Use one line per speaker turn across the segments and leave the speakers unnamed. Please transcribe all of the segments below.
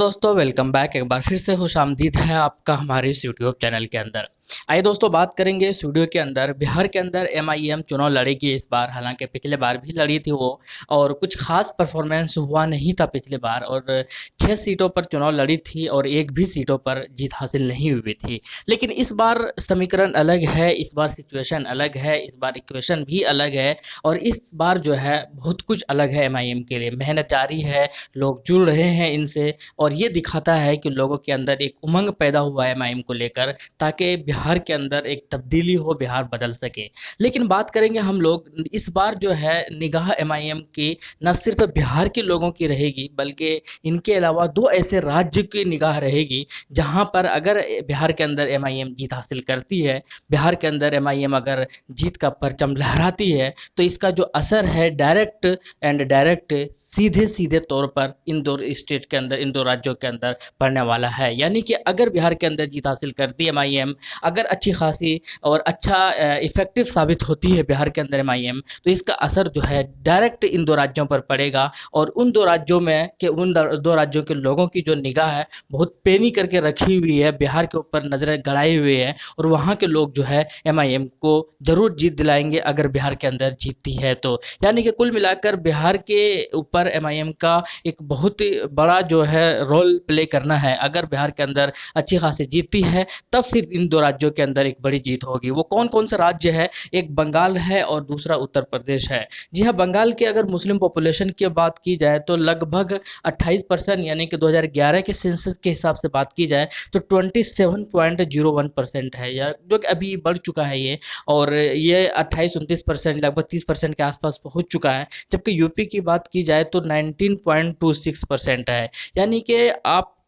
दोस्तों welcome back. एक बार फिर से खुशामदीद है आपका हमारे इस यूट्यूब चैनल के अंदर। आइए दोस्तों बात करेंगे इस वीडियो के अंदर बिहार के अंदर एमआईएम चुनाव लड़ेगी इस बार। हालांकि पिछले बार भी लड़ी थी वो, और कुछ खास परफॉर्मेंस हुआ नहीं था पिछले बार, और 6 सीटों पर चुनाव लड़ी थी और एक भी सीटों पर जीत हासिल नहीं हुई थी। लेकिन इस बार समीकरण अलग है, इस बार सिचुएशन अलग है, इस बार इक्वेशन भी अलग है, और इस बार जो है बहुत कुछ अलग है। एमआईएम के लिए मेहनत जारी है, लोग जुड़ रहे हैं इनसे, और ये दिखाता है कि लोगों के अंदर एक उमंग पैदा हुआ है एमआईएम को लेकर, ताकि बिहार के अंदर एक तब्दीली हो, बिहार बदल सके। लेकिन बात करेंगे हम लोग इस बार जो है निगाह एमआईएम की न सिर्फ बिहार के लोगों की रहेगी, बल्कि इनके अलावा दो ऐसे राज्य की निगाह रहेगी जहां पर अगर बिहार के अंदर एमआईएम जीत हासिल करती है, बिहार के अंदर एमआईएम अगर जीत का परचम लहराती है, तो इसका जो असर है डायरेक्ट एंड डायरेक्ट सीधे सीधे तौर पर इन दो स्टेट के अंदर, इन दो राज्यों के अंदर पड़ने वाला है। यानी कि अगर बिहार के अंदर जीत हासिल करती है एमआईएम, अगर अच्छी खासी और अच्छा इफेक्टिव साबित होती है बिहार के अंदर एमआईएम, तो इसका असर जो है डायरेक्ट इन दो राज्यों पर पड़ेगा। और उन दो राज्यों में के उन दो राज्यों के लोगों की जो निगाह है बहुत पेनी करके रखी हुई है, बिहार के ऊपर नजरें गड़ाई हुई है, और वहाँ के लोग जो है एमआईएम को जरूर जीत दिलाएंगे अगर बिहार के अंदर जीतती है तो। यानी कि कुल मिलाकर बिहार के ऊपर एमआईएम का एक बहुत ही बड़ा जो है रोल प्ले करना है। अगर बिहार के अंदर अच्छी खासी जीतती है, तब फिर इन दो राज्यों के अंदर एक बड़ी जीत होगी। वो कौन कौन सा राज्य है? एक बंगाल है और दूसरा उत्तर प्रदेश है। जी हाँ, बंगाल के अगर मुस्लिम पॉपुलेशन की बात की जाए तो लगभग 28%, यानी कि 2011 के सेंसस के हिसाब से बात की जाए तो 27.01% है, या जो कि अभी बढ़ चुका है ये, और ये 28-29% लगभग 30% के आसपास पहुंच चुका है। जबकि यूपी की बात की जाए तो 19.26% है। यानी कि आपका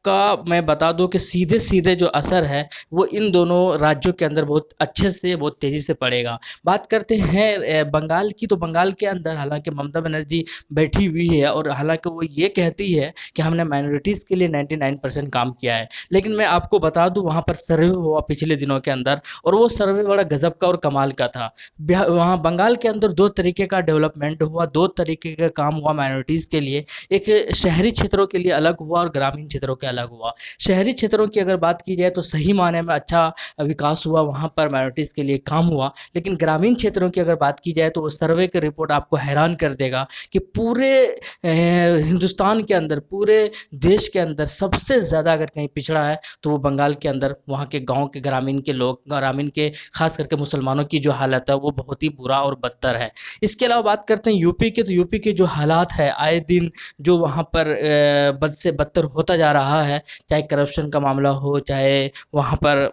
मैं बता दूं कि सीधे सीधे जो असर है वो इन दोनों राज्यों के अंदर बहुत अच्छे से, बहुत तेजी से पड़ेगा। बात करते हैं बंगाल की, तो बंगाल के अंदर हालांकि ममता बनर्जी बैठी हुई है, और हालांकि वो ये कहती है कि हमने माइनॉरिटीज़ के लिए 99% काम किया है, लेकिन मैं आपको बता दूं वहाँ पर सर्वे हुआ पिछले दिनों के अंदर, और वो सर्वे बड़ा गजब का और कमाल का था। वहाँ बंगाल के अंदर दो तरीके का डेवलपमेंट हुआ, दो तरीके का काम हुआ माइनॉरिटीज़ के लिए। एक शहरी क्षेत्रों के लिए अलग हुआ और ग्रामीण क्षेत्रों के अलग हुआ। शहरी क्षेत्रों की अगर बात की जाए तो सही मायने में अच्छा विकास हुआ, वहाँ पर माइनॉरिटीज़ के लिए काम हुआ। लेकिन ग्रामीण क्षेत्रों की अगर बात की जाए तो वो सर्वे की रिपोर्ट आपको हैरान कर देगा कि पूरे हिंदुस्तान के अंदर, पूरे देश के अंदर सबसे ज़्यादा अगर कहीं पिछड़ा है तो वो बंगाल के अंदर वहाँ के गांव के ग्रामीण के लोग, ग्रामीण के खास करके मुसलमानों की जो हालत है वो बहुत ही बुरा और बदतर है। इसके अलावा बात करते हैं यूपी के, तो यूपी के जो हालात है आए दिन जो वहाँ पर बद से बदतर होता जा रहा है, चाहे करप्शन का मामला हो, चाहे वहाँ पर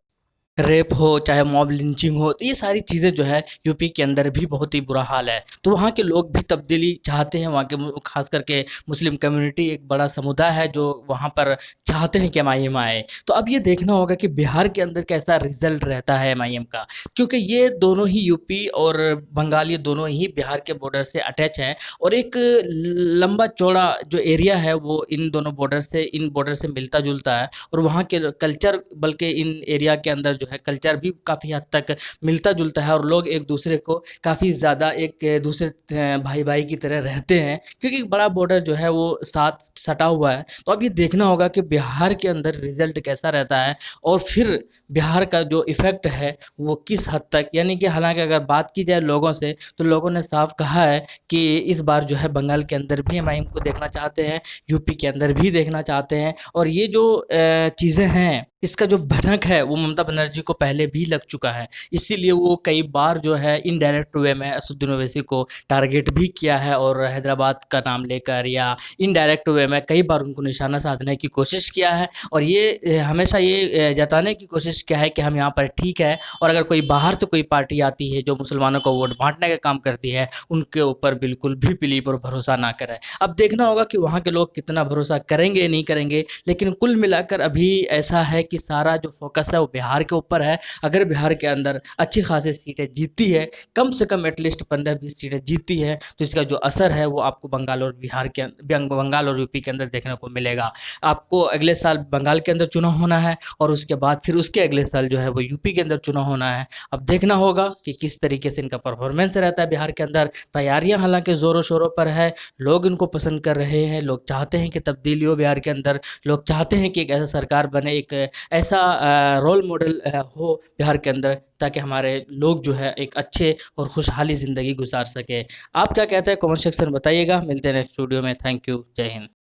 रेप हो, चाहे मॉब लिंचिंग हो, तो ये सारी चीज़ें जो है यूपी के अंदर भी बहुत ही बुरा हाल है। तो वहाँ के लोग भी तब्दीली चाहते हैं, वहाँ के खास करके मुस्लिम कम्युनिटी एक बड़ा समुदाय है जो वहाँ पर चाहते हैं कि एमआईएम आए। तो अब ये देखना होगा कि बिहार के अंदर कैसा रिजल्ट रहता है एमआईएम का, क्योंकि ये दोनों ही यूपी और बंगाल, ये दोनों ही बिहार के बॉर्डर से अटैच हैं, और एक लंबा चौड़ा जो एरिया है वो इन दोनों बॉर्डर से, इन बॉर्डर से मिलता जुलता है, और वहाँ के कल्चर, बल्कि इन एरिया के अंदर जो है कल्चर भी काफ़ी हद तक मिलता जुलता है, और लोग एक दूसरे को काफ़ी ज़्यादा एक दूसरे भाई भाई की तरह रहते हैं, क्योंकि बड़ा बॉर्डर जो है वो साथ सटा हुआ है। तो अब ये देखना होगा कि बिहार के अंदर रिजल्ट कैसा रहता है, और फिर बिहार का जो इफेक्ट है वो किस हद तक, यानी कि हालांकि अगर बात की जाए लोगों से, तो लोगों ने साफ कहा है कि इस बार जो है बंगाल के अंदर भी एमआईएम को देखना चाहते हैं, यूपी के अंदर भी देखना चाहते हैं, और ये जो चीज़ें हैं इसका जो भनक है वो ममता बनर्जी को पहले भी लग चुका है। इसीलिए वो कई बार जो है इनडायरेक्ट वे में असदुद्दीन ओवैसी को टारगेट भी किया है, और हैदराबाद का नाम लेकर या इनडायरेक्ट वे में कई बार उनको निशाना साधने की कोशिश किया है, और ये हमेशा ये जताने की कोशिश किया है कि हम यहाँ पर ठीक है, और अगर कोई बाहर से कोई पार्टी आती है जो मुसलमानों को वोट बांटने का काम करती है, उनके ऊपर बिल्कुल भी बिलीव और भरोसा ना करें। अब देखना होगा कि वहाँ के लोग कितना भरोसा करेंगे नहीं करेंगे, लेकिन कुल मिलाकर अभी ऐसा है कि सारा जो फोकस है वो बिहार के ऊपर है। अगर बिहार के अंदर अच्छी खासी सीटें जीतती है, कम से कम एटलीस्ट 15-20 सीटें जीतती है, तो इसका जो असर है वो आपको बंगाल और बिहार के बंगाल और यूपी के अंदर देखने को मिलेगा। आपको अगले साल बंगाल के अंदर चुनाव होना है और उसके बाद फिर उसके अगले साल जो है वो यूपी के अंदर चुनाव होना है। अब देखना होगा कि किस तरीके से इनका परफॉर्मेंस रहता है बिहार के अंदर। तैयारियां हालांकि ज़ोरों शोरों पर है, लोग इनको पसंद कर रहे हैं, लोग चाहते हैं कि तब्दीली हो बिहार के अंदर, लोग चाहते हैं कि एक ऐसा सरकार बने, एक ऐसा रोल मॉडल हो बिहार के अंदर, ताकि हमारे लोग जो है एक अच्छे और खुशहाली ज़िंदगी गुजार सके। आप क्या कहते हैं कमेंट सेक्शन में बताइएगा। मिलते हैं नेक्स्ट वीडियो में। Thank you. जय हिंद।